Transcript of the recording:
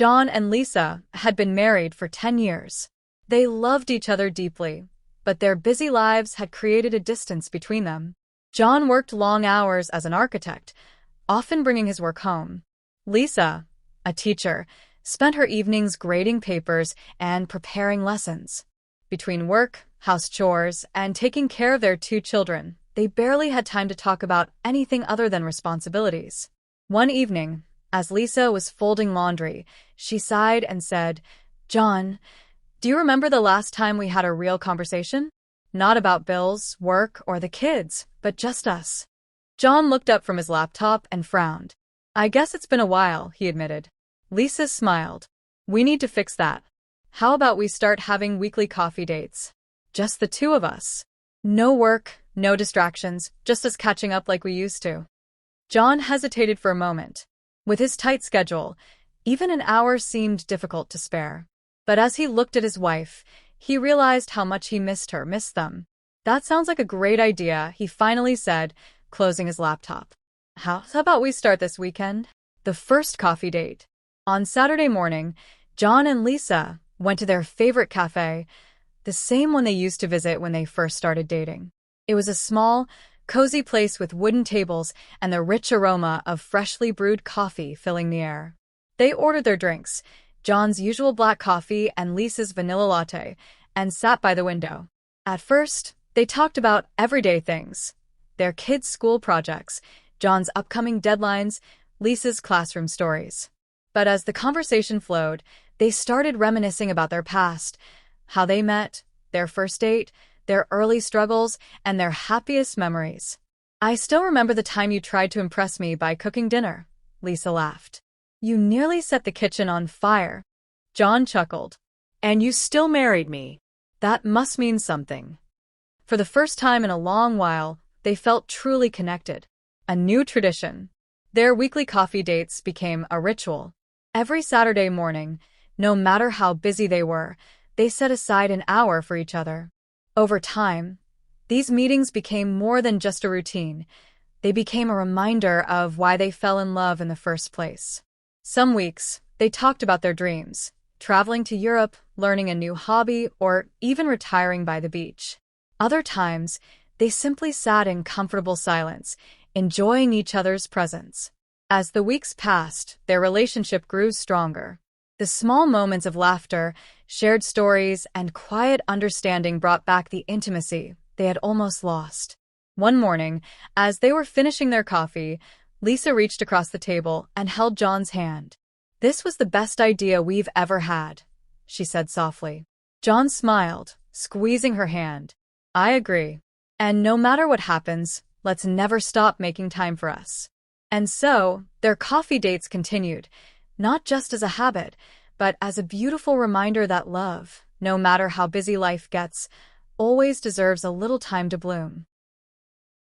John and Lisa had been married for 10 years. They loved each other deeply, but their busy lives had created a distance between them. John worked long hours as an architect, often bringing his work home. Lisa, a teacher, spent her evenings grading papers and preparing lessons. Between work, house chores, and taking care of their 2 children, they barely had time to talk about anything other than responsibilities. One evening, as Lisa was folding laundry, she sighed and said, "John, do you remember the last time we had a real conversation? Not about bills, work, or the kids, but just us." John looked up from his laptop and frowned. "I guess it's been a while," he admitted. Lisa smiled. "We need to fix that. How about we start having weekly coffee dates? Just the two of us. No work, no distractions, just us catching up like we used to." John hesitated for a moment. With his tight schedule, even an hour seemed difficult to spare. But as he looked at his wife, he realized how much he missed them. "That sounds like a great idea," he finally said, closing his laptop. How about we start this weekend? The first coffee date. On Saturday morning, John and Lisa went to their favorite cafe, the same one they used to visit when they first started dating. It was a small, cozy place with wooden tables and the rich aroma of freshly brewed coffee filling the air. They ordered their drinks, John's usual black coffee and Lisa's vanilla latte, and sat by the window. At first, they talked about everyday things: their kids' school projects, John's upcoming deadlines, Lisa's classroom stories. But as the conversation flowed, they started reminiscing about their past, how they met, their first date, their early struggles, and their happiest memories. "I still remember the time you tried to impress me by cooking dinner," Lisa laughed. "You nearly set the kitchen on fire." John chuckled. "And you still married me. That must mean something." For the first time in a long while, they felt truly connected. A new tradition. Their weekly coffee dates became a ritual. Every Saturday morning, no matter how busy they were, they set aside an hour for each other. Over time, these meetings became more than just a routine. They became a reminder of why they fell in love in the first place. Some weeks, they talked about their dreams, traveling to Europe, learning a new hobby, or even retiring by the beach. Other times, they simply sat in comfortable silence, enjoying each other's presence. As the weeks passed, their relationship grew stronger. The small moments of laughter, shared stories, and quiet understanding brought back the intimacy they had almost lost. One morning, as they were finishing their coffee, Lisa reached across the table and held John's hand. "This was the best idea we've ever had," she said softly. John smiled, squeezing her hand. "I agree. And no matter what happens, let's never stop making time for us." And so, their coffee dates continued, not just as a habit, but as a beautiful reminder that love, no matter how busy life gets, always deserves a little time to bloom.